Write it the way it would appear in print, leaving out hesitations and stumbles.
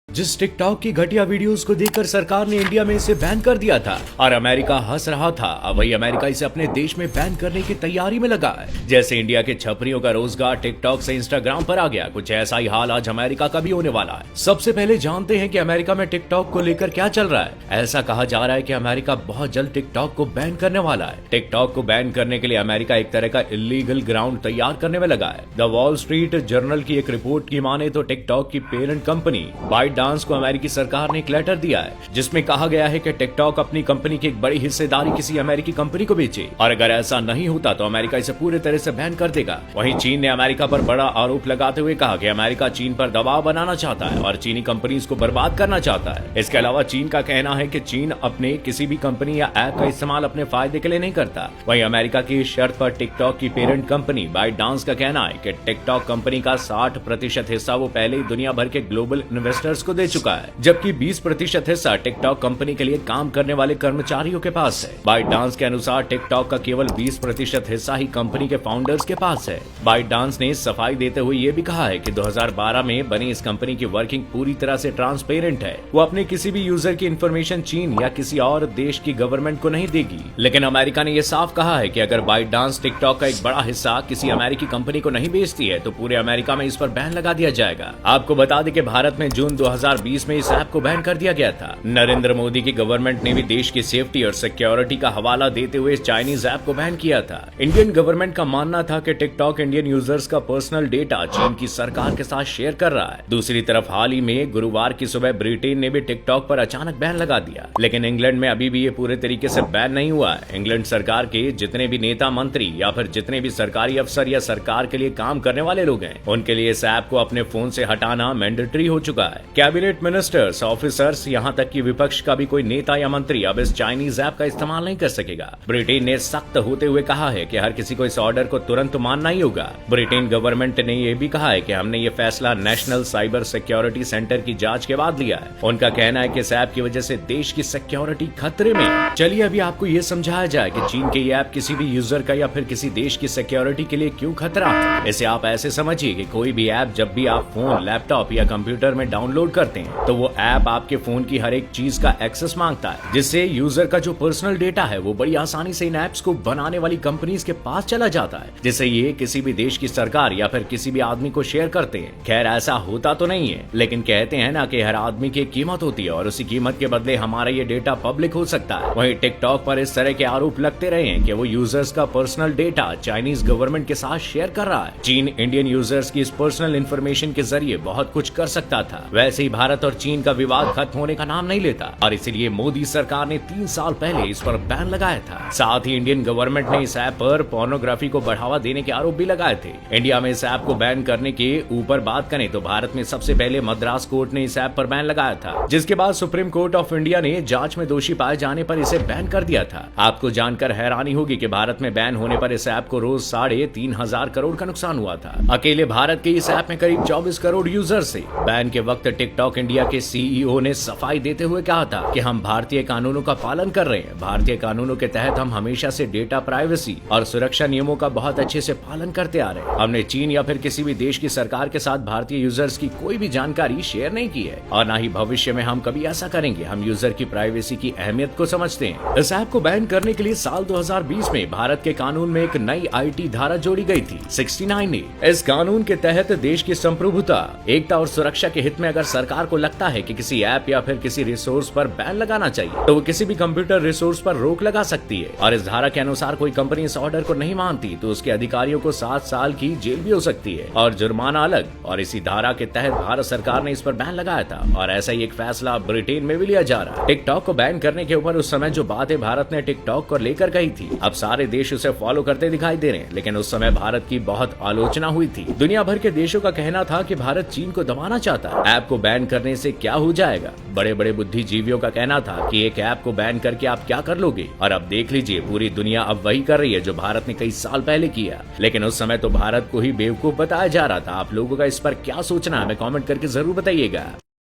जिस टिकटॉक की घटिया वीडियोस को देखकर सरकार ने इंडिया में इसे बैन कर दिया था और अमेरिका हंस रहा था, अब वही अमेरिका इसे अपने देश में बैन करने की तैयारी में लगा है। जैसे इंडिया के छपरियों का रोजगार टिकटॉक से इंस्टाग्राम पर आ गया, कुछ ऐसा ही हाल आज अमेरिका का भी होने वाला है। सबसे पहले जानते हैं कि अमेरिका में टिकटॉक को लेकर क्या चल रहा है। ऐसा कहा जा रहा है कि अमेरिका बहुत जल्द टिकटॉक को बैन करने वाला है। टिकटॉक को बैन करने के लिए अमेरिका एक तरह का इलीगल ग्राउंड तैयार करने में लगा है। द वॉल स्ट्रीट जर्नल की एक रिपोर्ट की माने तो टिकटॉक की पेरेंट कंपनी बाइटडांस को अमेरिकी सरकार ने एक लेटर दिया है, जिसमें कहा गया है कि टिकटॉक अपनी कंपनी की एक बड़ी हिस्सेदारी किसी अमेरिकी कंपनी को बेचे, और अगर ऐसा नहीं होता तो अमेरिका इसे पूरी तरह से बैन कर देगा। वहीं चीन ने अमेरिका पर बड़ा आरोप लगाते हुए कहा कि अमेरिका चीन पर दबाव बनाना चाहता है और चीनी कंपनीज को बर्बाद करना चाहता है। इसके अलावा चीन का कहना है कि चीन अपने किसी भी कंपनी या ऐप का इस्तेमाल अपने फायदे के लिए नहीं करता। वहीं अमेरिका की शर्त पर टिकटॉक की पेरेंट कंपनी बाइटडांस का कहना है कि टिकटॉक कंपनी का 60% हिस्सा वो पहले ही दुनिया भर के ग्लोबल इन्वेस्टर्स को दे चुका है, जबकि 20% हिस्सा टिकटॉक कंपनी के लिए काम करने वाले कर्मचारियों के पास है। बाइटडांस के अनुसार टिकटॉक का केवल 20% हिस्सा ही कंपनी के फाउंडर्स के पास है। बाइटडांस ने सफाई देते हुए ये भी कहा है कि 2012 में बनी इस कंपनी की वर्किंग पूरी तरह से ट्रांसपेरेंट है। वो अपने किसी भी यूजर की इन्फॉर्मेशन चीन या किसी और देश की गवर्नमेंट को नहीं देगी। लेकिन अमेरिका ने यह साफ कहा है कि अगर बाइटडांस टिकटॉक का एक बड़ा हिस्सा किसी अमेरिकी कंपनी को नहीं बेचती है तो पूरे अमेरिका में इस पर बैन लगा दिया जाएगा। आपको बता दें कि भारत में जून 2020 में इस ऐप को बैन कर दिया गया था। नरेंद्र मोदी की गवर्नमेंट ने भी देश की सेफ्टी और सिक्योरिटी का हवाला देते हुए इस चाइनीज ऐप को बैन किया था। इंडियन गवर्नमेंट का मानना था कि टिकटॉक इंडियन यूजर्स का पर्सनल डेटा चीन की सरकार के साथ शेयर कर रहा है। दूसरी तरफ हाल ही में गुरुवार की सुबह ब्रिटेन ने भी टिकटॉक पर अचानक बैन लगा दिया, लेकिन इंग्लैंड में अभी भी ये पूरे तरीके से बैन नहीं हुआ है। इंग्लैंड सरकार के जितने भी नेता मंत्री या फिर जितने भी सरकारी अफसर या सरकार के लिए काम करने वाले लोग हैं, उनके लिए इस ऐप को अपने फोन से हटाना मैंडेटरी हो चुका है। कैबिनेट मिनिस्टर्स, ऑफिसर्स, यहाँ तक कि विपक्ष का भी कोई नेता या मंत्री अब इस चाइनीज ऐप का इस्तेमाल नहीं कर सकेगा। ब्रिटेन ने सख्त होते हुए कहा है कि हर किसी को इस ऑर्डर को तुरंत मानना ही होगा। ब्रिटेन गवर्नमेंट ने यह भी कहा है कि हमने ये फैसला नेशनल साइबर सिक्योरिटी सेंटर की जांच के बाद लिया है। उनका कहना है कि इस ऐप की वजह से देश की सिक्योरिटी खतरे में। चलिए अभी आपको ये समझाया जाए कि चीन के ये ऐप किसी भी यूजर का या फिर किसी देश की सिक्योरिटी के लिए क्यों खतरा है। इसे आप ऐसे समझिए कि कोई भी ऐप जब भी आप फोन, लैपटॉप या कंप्यूटर में डाउनलोड करते हैं तो वो ऐप आपके फोन की हर एक चीज का एक्सेस मांगता है, जिससे यूजर का जो पर्सनल डेटा है वो बड़ी आसानी से इन ऐप्स को बनाने वाली कंपनीज के पास चला जाता है, जिससे ये किसी भी देश की सरकार या फिर किसी भी आदमी को शेयर करते हैं। खैर ऐसा होता तो नहीं है, लेकिन कहते हैं ना कि हर आदमी की कीमत होती है और उसी कीमत के बदले हमारा ये डेटा पब्लिक हो सकता है। वहीं टिकटॉक पर इस तरह के आरोप लगते रहे हैं कि वो यूजर्स का पर्सनल डेटा चाइनीज गवर्नमेंट के साथ शेयर कर रहा है। चीन इंडियन यूजर्स की इस पर्सनल इंफॉर्मेशन के जरिए बहुत कुछ कर सकता था। वैसे ही भारत और चीन का विवाद खत्म होने का नाम नहीं लेता और इसीलिए मोदी सरकार ने 3 साल पहले इस पर बैन लगाया था। साथ ही इंडियन गवर्नमेंट ने इस ऐप पर पोर्नोग्राफी को बढ़ावा देने के आरोप भी लगाए थे। इंडिया में इस ऐप को बैन करने के ऊपर बात करें तो भारत में सबसे पहले मद्रास कोर्ट ने इस ऐप पर बैन लगाया था, जिसके बाद सुप्रीम कोर्ट ऑफ इंडिया ने जांच में दोषी पाए जाने पर इसे बैन कर दिया था। आपको जानकर हैरानी होगी कि भारत में बैन होने पर इस ऐप को रोज 3,500 करोड़ का नुकसान हुआ था। अकेले भारत के इस ऐप में करीब 24 करोड़ यूजर से। बैन के वक्त टिकटॉक इंडिया के सीईओ ने सफाई देते हुए कहा था कि हम भारतीय कानूनों का पालन कर रहे हैं। भारतीय कानूनों के तहत हम हमेशा से डेटा प्राइवेसी और सुरक्षा नियमों का बहुत अच्छे से पालन करते आ रहे हैं। हमने चीन या फिर किसी भी देश की सरकार के साथ भारतीय यूजर्स की कोई भी जानकारी शेयर नहीं की है और न ही भविष्य में हम कभी ऐसा करेंगे। हम यूजर की प्राइवेसी की अहमियत को समझते हैं। इस ऐप को बैन करने के लिए साल 2020 में भारत के कानून में एक नई आईटी धारा जोड़ी गई थी, 69 ए। इस कानून के तहत देश की संप्रभुता, एकता और सुरक्षा के हित में अगर सरकार को लगता है कि किसी ऐप या फिर किसी रिसोर्स पर बैन लगाना चाहिए तो वो किसी भी कंप्यूटर रिसोर्स पर रोक लगा सकती है। और इस धारा के अनुसार कोई कंपनी इस ऑर्डर को नहीं मानती तो उसके अधिकारियों को 7 साल की जेल भी हो सकती है और जुर्माना अलग। और इसी धारा के तहत भारत सरकार ने इस पर बैन लगाया था और ऐसा ही एक फैसला ब्रिटेन में भी लिया जा रहा है। टिकटॉक को बैन करने के ऊपर उस समय जो बातें भारत ने टिकटॉक को लेकर कही थी, अब सारे देश उसे फॉलो करते दिखाई दे रहे हैं, लेकिन उस समय भारत की बहुत आलोचना हुई थी। दुनिया भर के देशों का कहना था कि भारत चीन को दबाना चाहता है। ऐप को बैन करने से क्या हो जाएगा। बड़े बड़े बुद्धिजीवियों का कहना था कि एक ऐप को बैन करके आप क्या कर लोगे, और अब देख लीजिए पूरी दुनिया अब वही कर रही है जो भारत ने कई साल पहले किया। लेकिन उस समय तो भारत को ही बेवकूफ बताया जा रहा था। आप लोगों का इस पर क्या सोचना है, हमें कमेंट करके जरूर बताइएगा।